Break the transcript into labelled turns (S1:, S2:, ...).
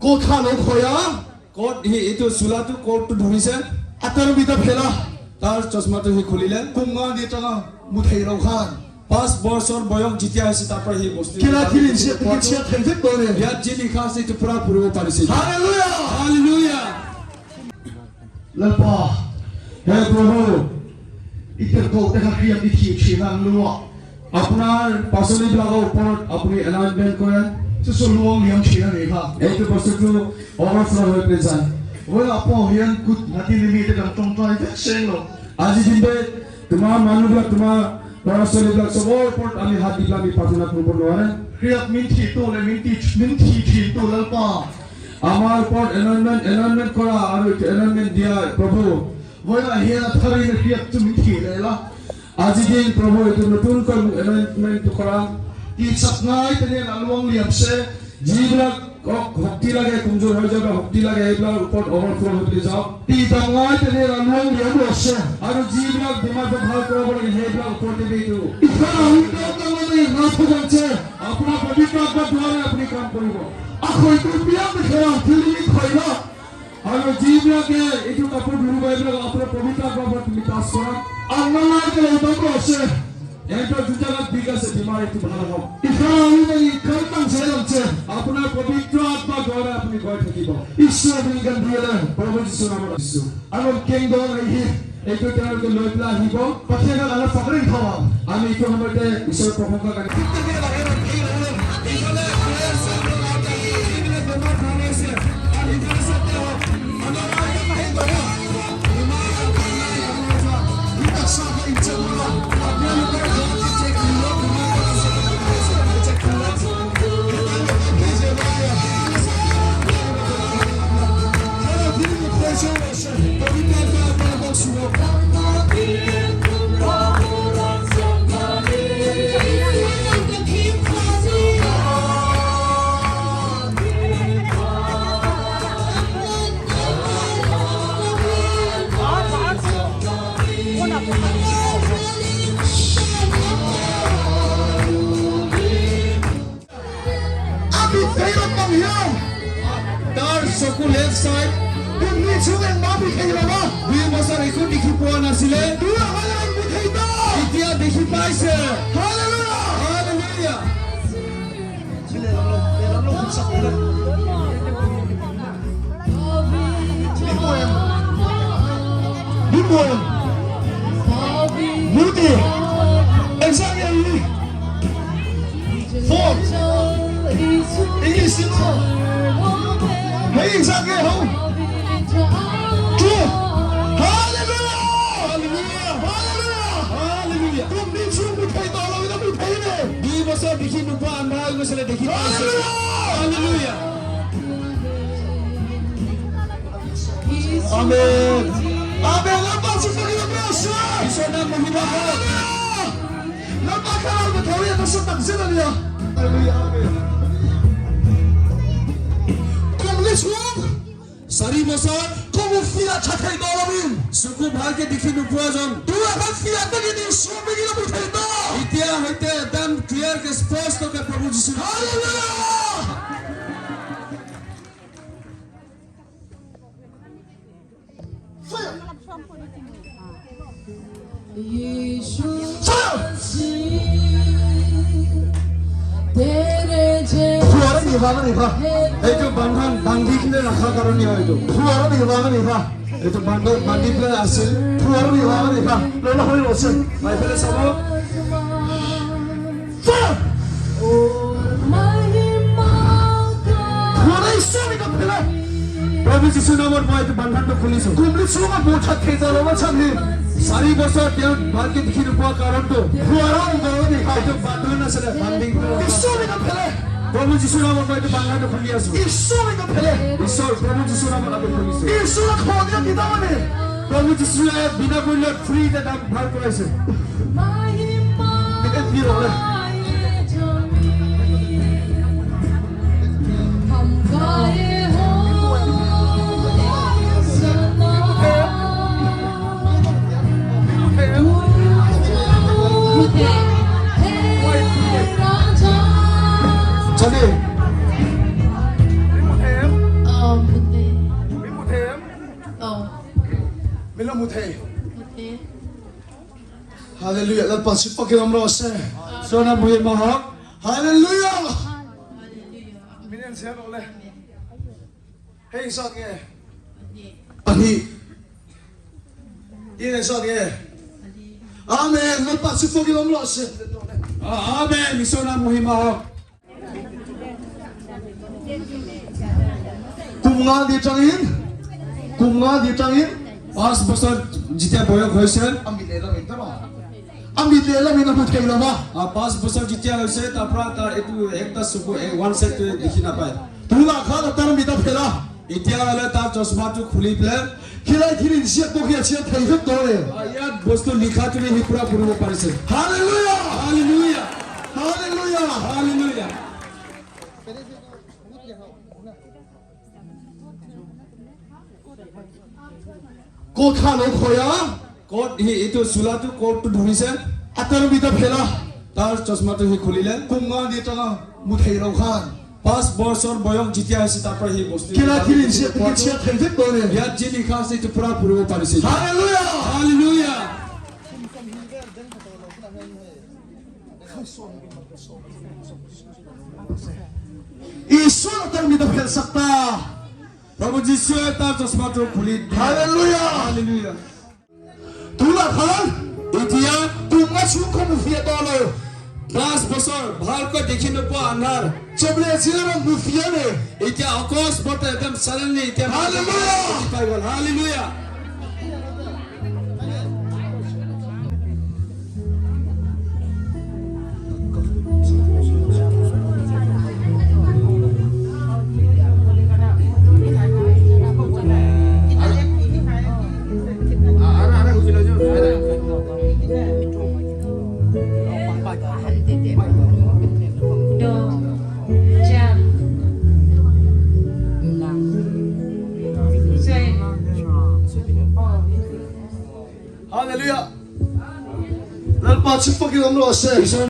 S1: ক'ত খালো খয়া
S2: ক'ত এইটো চোলাটো ক'তটো ধৰিছে
S1: আতৰ বিটা ফেলা
S2: তাৰ চশমাটো সি খুলিলে
S1: কুমা দিটা মুঠেই ৰখান
S2: 5 বছৰ বয়স যেতিয়া হৈছে তাৰ পৰা সেই বস্তু
S1: কিলা কিলি সে পিছিয়া থেনথে কৰে
S2: ইয়াত যি লিখা আছে এইটো পুৰা পঢ়িব পাৰিছে
S1: হালেলুয়া
S2: হালেলুয়া
S1: লপা হে প্ৰভু ইতৰ কোতে খাকিয়া দিছি ছিনান লুৱা
S2: আপোনাৰ পাচলিবিলাকৰ ওপৰত আপুনি এনাউন্সমেন্ট কৰে
S1: সে লুৱা নিয়ম ছিনা নেখা
S2: এইটো বস্তুটো অৱসৰ হৈ পেলাই যায়
S1: ওই আপো হিয়ান কুত নাতি নিমিতে দম টয় সেংলো
S2: আজি দিনতে তোমাৰ মানুহবিলাক তোমাৰ ল'ৰা ছোৱালীবিলাক চবৰ ওপৰত আমি হাত দি আমি প্ৰাৰ্থনা কৰিব নোৱাৰে
S1: ক্ৰিয়াত মিনতি তোলে মিনতি থি তোলপা
S2: আমাৰ ওপৰত এনাউন্সমেন্ট কৰা আৰু এনাউন্সমেন্ট দিয়া প্ৰভু
S1: ওই হিয়া থাৰি ক্ৰিয়াত তুমি থি লেলা
S2: আজি দিন প্ৰভু এইটো নতুনকৈ এনাউন্সমেন্ট কৰা
S1: ই সপনাই তেনে লালুং লিয়ামছে
S2: যিবিলাক শক্তি লাগে কমজোৰ হৈ যাব শক্তি লাগে এইবিলাক ওপৰত অৱসৰ হৈ যাওক
S1: ই ডাঙাই তেনে লালুং লিয়াম আছে
S2: আৰু যিবিলাক বেমাৰটো ভাল কৰিব লাগে সেইবিলাক ওপৰতে এইটো
S1: ইফাল আমি মানে নাথগছে
S2: আপোনাৰ পবিত্ৰ আত্মাৰ দ্বাৰা আপুনি কাম কৰিব
S1: আখৈ কুপিয়া খেলা ফিলিমি খয়লা
S2: আৰু যিবিলাকে এইটো কাপোৰ ধৰিব এইবিলাক আপোনাৰ পবিত্ৰ আত্মাৰ তুমি পাছ কৰা
S1: আন্নালাই তেনে দম আছে
S2: এইটো দুটাত বিগ আছে বেমাৰ এইটো ভাল হ'ব
S1: ইফাল আমি মানে কাম চেলছে
S2: আপোনাৰ পবিত্ৰ আত্মাৰ দ্বাৰা আপুনি গৈ থাকিব
S1: ঈশ্বৰ বিজ্ঞান দিলে
S2: প্ৰভু যীশুৰ নামত দিছোঁ
S1: আৰু কিংডম আহি
S2: এইটো তেওঁলোকে লৈ পেলাই আহিব
S1: পাঠিয়ালে আৰু পাকৰি খাৱা
S2: আমি এইটো সময়তে ঈশ্বৰৰ প্ৰশংসা কৰি
S1: আমি ফেইল কম হিয়াম
S2: তাৰ চকু লেফ্ট চাইড
S1: তুমি চুগে মাবি খেলা
S2: 2 বছৰ একো দেখি পোৱা নাছিলে
S1: তুই আমালৈ মুঠেইতা
S2: এতিয়া দেখি পাইছে
S1: hallelujah
S2: hallelujah
S1: Bimboy Muti Exactly 4 English Hey exactly how 2 Hallelujah Hallelujah
S2: hallelujah
S1: तुम नीचे मुठे डालो इधर मुठे में
S2: 2 বছৰ দেখি নোপোৱা আন্ধাৰ হৈ গৈছিলে দেখি পাইছে hallelujah
S1: Amen Amen Lapa sufuri na biyasa
S2: ঈশ্বৰৰ নাম মহিমা হওক
S1: Lapa ka lang matawin na sa tagsila niya Hallelujah Amen Kung liswag
S2: 4 বছৰ
S1: Kung fila chakay dalamin
S2: চকু ভালকে দেখি নোপোৱাজন
S1: Dua kan fila tagini Sumi gina muठे ito
S2: এতিয়া হয়তো একদম ক্লিয়াৰকে স্পষ্টকে প্ৰভু যীশু
S1: Hallelujah Fuara ni ba ni ba
S2: এইটো বান্ধন বান্ধি কিনে ৰখাৰ কাৰণে হয় এইটো
S1: Fuara ni ba
S2: এইটো বান্ধন বান্ধি পেলাই আছিল
S1: Fuara ni ba Lola hoi lo sen
S2: এইফালে চাব
S1: Fuara Fuara isu ni ka pela
S2: প্ৰভু যীশু নামত মই এইটো বান্ধনটো খুলিছো
S1: Kumli sunga bocha theta lo ma chani
S2: 4 বছৰ তেওঁ ভালকে দেখি নোপোৱা কাৰণটো
S1: Fuara ni ba ni ba
S2: এইটো বান্ধন আছিলে বান্ধি
S1: Isu ni ka pela
S2: প্ৰভু যীশু নামত মই এইটো বান্ধনটো খুলি আছো
S1: Isu ni ka pela
S2: ঈশ্বৰ প্ৰভু যীশু নামত আমি খুলিছো
S1: Isu na khodi na kita mane
S2: প্ৰভু যীশুৱে বিনা মূল্যত ফ্ৰীতে দাম ভাল কৰাইছে
S1: Kita tiro le
S2: Chali
S1: mutai. Hallelujah. Lepas pakai nomor ase.
S2: Sona muhi mahak.
S1: Hallelujah. Minen siapa oleh? Hei sakye. Ani. Ini sakye. Amen. Lepas pakai nomor ase.
S2: Amen. Sona muhi mahak.
S1: Kumnga di tangin. Kumnga di tangin.
S2: 5 বছর যেতিয়া বয়স হৈছে
S1: Ambil lela minta mah. Ambil lela minta mutai lama.
S2: 5 বছর যেতিয়া হৈছে তাৰ পৰা তাৰ এইটো একটা চকু ওৱান সাইড দেখি নাপায়
S1: Tula kala taram minta pela.
S2: এতিয়া হলে তাৰ চশমাটো খুলি পেলাই
S1: Kilai kilin siap pokoknya siap terhibur dole.
S2: ইয়াত বস্তু লিখাটো সি পুৰা পঢ়িব পাৰিছে
S1: Hallelujah.
S2: Hallelujah
S1: Hallelujah.
S2: Hallelujah
S1: Kau kalau koya,
S2: coat সি এইটো চোলাটো কোটটো ধৰিছে
S1: atar minta pela.
S2: তাৰ চশমাটো সি খুলিলে
S1: Kumnga di tengah mutai laukan.
S2: 5 বছৰ বয়স যেতিয়া হৈছে তাৰ পৰা সি বস্তু
S1: Kilai kilin siap pokoknya siap terhibur dole.
S2: ইয়াত যি লিখা আছে এইটো পুৰা পঢ়িব পাৰিছে
S1: Hallelujah.
S2: Hallelujah
S1: Isu atar minta pela sakta.
S2: প্ৰভু যীশুৱে তাৰ চশমাটো খুলি
S1: Hallelujah.
S2: হালেলুয়া
S1: Tula kan,
S2: এতিয়া
S1: kumnga suku mufia dole.
S2: 10 বছৰ ভালকৈ দেখি নোপোৱা আন্ধাৰ
S1: Coba siapa mufia ni?
S2: এতিয়া অকস্মাতে একদম সডনলি এতিয়া
S1: Hallelujah!
S2: পাই গ'ল hallelujah
S1: Hallelujah. Lepas pakai nomor ase.